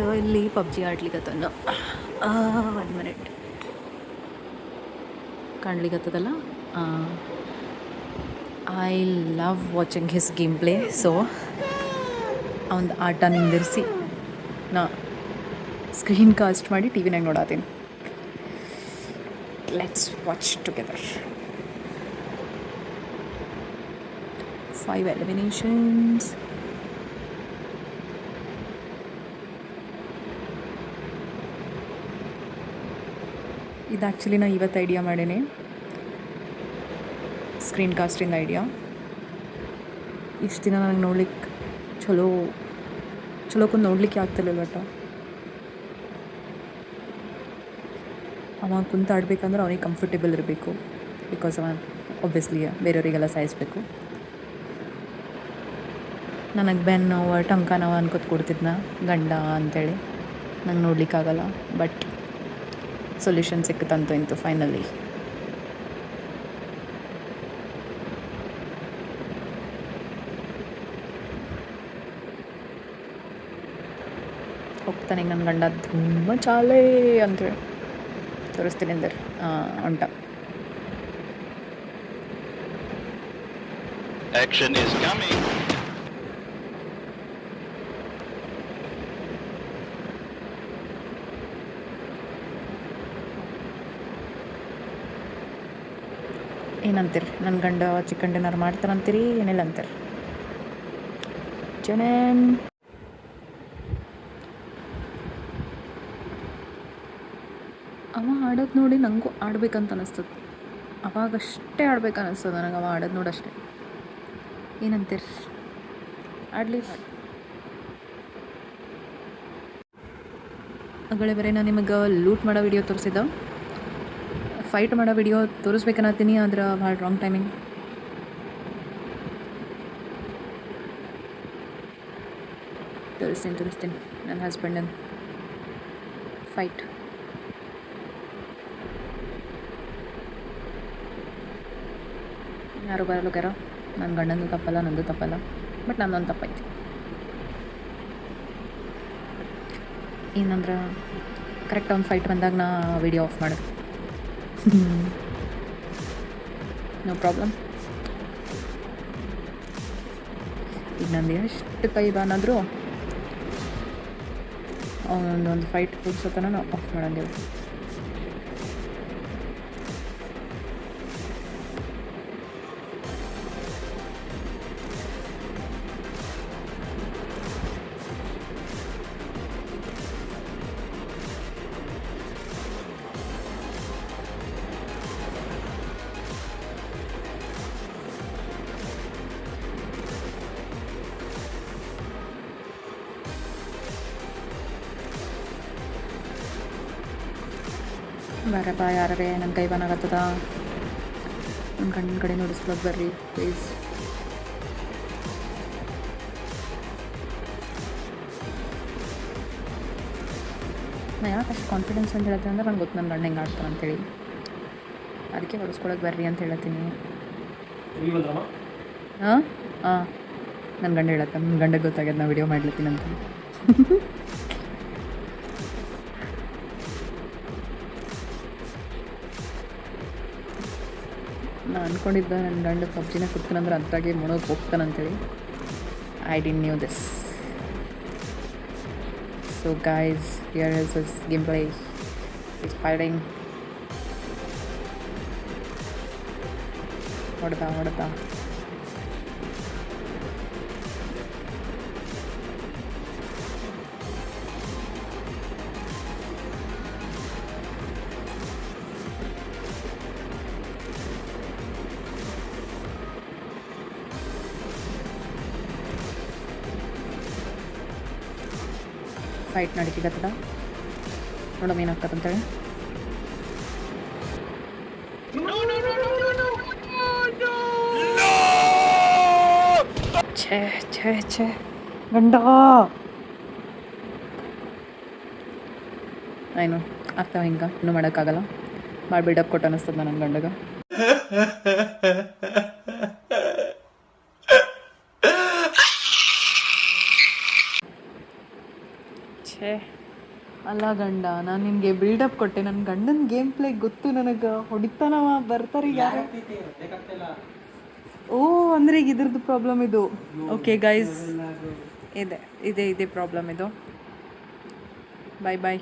And ಇಲ್ಲಿ PUBG ಆಡ್ಲಿಕ್ಕತ್ತನ. 1 minute ಕಾಣ್ಲಿಕ್ಕತ್ತದಲ್ಲ. I love watching his game play. So ಅವನ ಆಟ ನಿಂದಿರಿಸಿ ನಾ ಸ್ಕ್ರೀನ್ ಕಾಸ್ಟ್ ಮಾಡಿ ಟಿ ವಿನಾಗ ನೋಡತ್ತೀನಿ. Let's watch together. 5 ಎಲಿಮಿನೇಷನ್ಸ್. ಇದು ಆ್ಯಕ್ಚುಲಿ ನಾನು ಇವತ್ತು ಐಡಿಯಾ ಮಾಡೀನಿ, ಸ್ಕ್ರೀನ್ ಕಾಸ್ಟಿಂದ ಐಡಿಯಾ. ಇಷ್ಟು ದಿನ ನನಗೆ ನೋಡ್ಲಿಕ್ಕೆ ಚಲೋಕೊಂದು ನೋಡ್ಲಿಕ್ಕೆ ಆಗ್ತಿರ್ಲಿಲ್ಲ. ಬಟ್ ಅವ ಕುಂತು ಆಡ್ಬೇಕಂದ್ರೆ ಅವನಿಗೆ ಕಂಫರ್ಟೇಬಲ್ ಇರಬೇಕು. ಬಿಕಾಸ್ ಅವ ಒಬ್ವಿಯಸ್ಲಿ ಬೇರೆಯವರಿಗೆಲ್ಲ ಸಾಯಿಸ್ಬೇಕು. ನನಗೆ ಬೆನ್ನು ನೋವು ಟಂಕ ನೋವು ಅನ್ಕೋತ ಕೊಡ್ತಿದ್ನ ಗಂಡ ಅಂಥೇಳಿ. ನಂಗೆ ನೋಡ್ಲಿಕ್ಕಾಗಲ್ಲ. ಬಟ್ ಸೊಲ್ಯೂಷನ್ ಸಿಕ್ಕತ್ತಂತೂ ಇಂತು ಫೈನಲಿ. ಹೋಗ್ತಾನೆ ನನ್ನ ಗಂಡ ತುಂಬ ಚಾಲೇ ಅಂತೇಳಿ ತೋರಿಸ್ತೀನಿ ಅಂದರೆ ಹೊಂಟ. Action is coming. ಏನಂತೀರಿ? ನನ್ನ ಗಂಡ ಚಿಕನ್ ಡಿನ್ನರ್ ಮಾಡ್ತಾರಂತೀರಿ ಏನಿಲ್ಲ ಅಂತೀರಿ? ಜನನ್ ಅವ ಆಡೋದು ನೋಡಿ ನನಗೂ ಆಡ್ಬೇಕಂತ ಅನಿಸ್ತದೆ. ಅವಾಗಷ್ಟೇ ಆಡ್ಬೇಕು ಅನ್ನಿಸ್ತದೆ ನನಗೆ ಅವ ಆಡೋದು ನೋಡಿ ಅಷ್ಟೇ. ಏನಂತೀರಿ? ಆಡಲಿ. ಅಗಳೇ ಬರೀ ನಾನು ನಿಮಗೆ ಲೂಟ್ ಮಾಡೋ ವಿಡಿಯೋ ತೋರಿಸಿದ್ದ, ಫೈಟ್ ಮಾಡೋ ವಿಡಿಯೋ ತೋರಿಸ್ಬೇಕನ್ನತ್ತೀನಿ. ಆದ್ರೆ ಭಾಳ ರಾಂಗ್ ಟೈಮಿಂಗ್. ತೋರಿಸ್ತೀನಿ ನನ್ನ ಹಸ್ಬೆಂಡನ ಫೈಟ್. ಯಾರು ಬರಲ್ಲೋಗ್ಯಾರ. ನನ್ನ ಗಂಡನದು ತಪ್ಪಲ್ಲ, ನಂದು ತಪ್ಪಲ್ಲ. ಬಟ್ ನನ್ನೊಂದು ತಪ್ಪೈತಿ. ಏನಂದ್ರೆ ಕರೆಕ್ಟ್ ಒಂದು ಫೈಟ್ ಬಂದಾಗ ನಾ ವಿಡಿಯೋ ಆಫ್ ಮಾಡೋದು. No problem. ಈಗ ನಂದು ಎಷ್ಟು ಕೈ ಬಾನಾದರೂ ಅವನೊಂದು ಫೈಟ್ ಕೂಡ್ಸೋತನ ನಾವು ಆಫ್ ಮಾಡೋಂಗಿಲ್ಲ. ಬರಪ್ಪ ಯಾರೇ ನನ್ನ ಕೈ ಬಾನಾಗತ್ತದ. ನನ್ನ ಕಣ್ಣಿನ ಕಡೆ ನೋಡಿಸ್ಬೇಕು ಬರ್ರಿ ಪ್ಲೀಸ್. ನಾ ಯಾಕೆ ಅಷ್ಟು ಕಾನ್ಫಿಡೆನ್ಸ್ ಅಂತ ಹೇಳ್ತೀನಿ ಅಂದ್ರೆ ನಂಗೆ ಗೊತ್ತು ನನ್ನ ಗಂಡ ಹೆಂಗೆ ಆಡ್ತಾನೆ ಅಂತೇಳಿ. ಅದಕ್ಕೆ ಹೊಡಿಸ್ಕೊಳಕ್ಕೆ ಬರ್ರಿ ಅಂತ ಹೇಳ್ತೀನಿ. ಹಾಂ ನನ್ನ ಗಂಡ ಹೇಳತ್ತ, ನನ್ನ ಗಂಡಗೆ ಗೊತ್ತಾಗ್ಯದ ನಾ ವಿಡಿಯೋ ಮಾಡ್ಲತ್ತೀನಿ ಅಂತ. ನಾನು ಅಂದ್ಕೊಂಡಿದ್ದೆ ನನ್ನ ಗಂಡ ಪಬ್ಜಿನ ಕೂತ್ಕೊಂಡ್ರೆ ಅದ್ರಾಗೆ ಮುಣೋಗಿ ಹೋಗ್ತಾನಂತೇಳಿ. I didn't knew this. So guys, here is his game play. Is fighting. ಹೊಡೆದ ಫೈಟ್ ನಡೀತಿಗತ್ತದ. ನೋಡಮ್ಮ ಏನಾಗ್ತದಂತೇಳಿ. ಛೇ ಗಂಡ ಏನು ಆಗ್ತಾವ ಹಿಂಗೆ ಇನ್ನೂ ಮಾಡೋಕ್ಕಾಗಲ್ಲ. ಭಾಳ ಬಿಲ್ಡಪ್ ಕೊಟ್ಟು ಅನ್ನಿಸ್ತದ ನನ್ನ ಗಂಡಗೆ. ಛೇ ಅಲ್ಲ ಗಂಡ, ನಾನು ನಿನಗೆ ಬಿಲ್ಡಪ್ ಕೊಟ್ಟೆ. ನನ್ನ ಗಂಡನ ಗೇಮ್ ಪ್ಲೇ ಗೊತ್ತು ನನಗೆ. ಹೊಡಿತಾನವ, ಬರ್ತಾರೆ ಯಾರು. ಓ ಅಂದರೆ ಈಗ ಇದ್ರದ್ದು ಪ್ರಾಬ್ಲಮ್ ಇದು. ಓಕೆ ಗೈಸ್, ಇದೆ ಪ್ರಾಬ್ಲಮ್ ಇದು. ಬಾಯ್ ಬಾಯ್.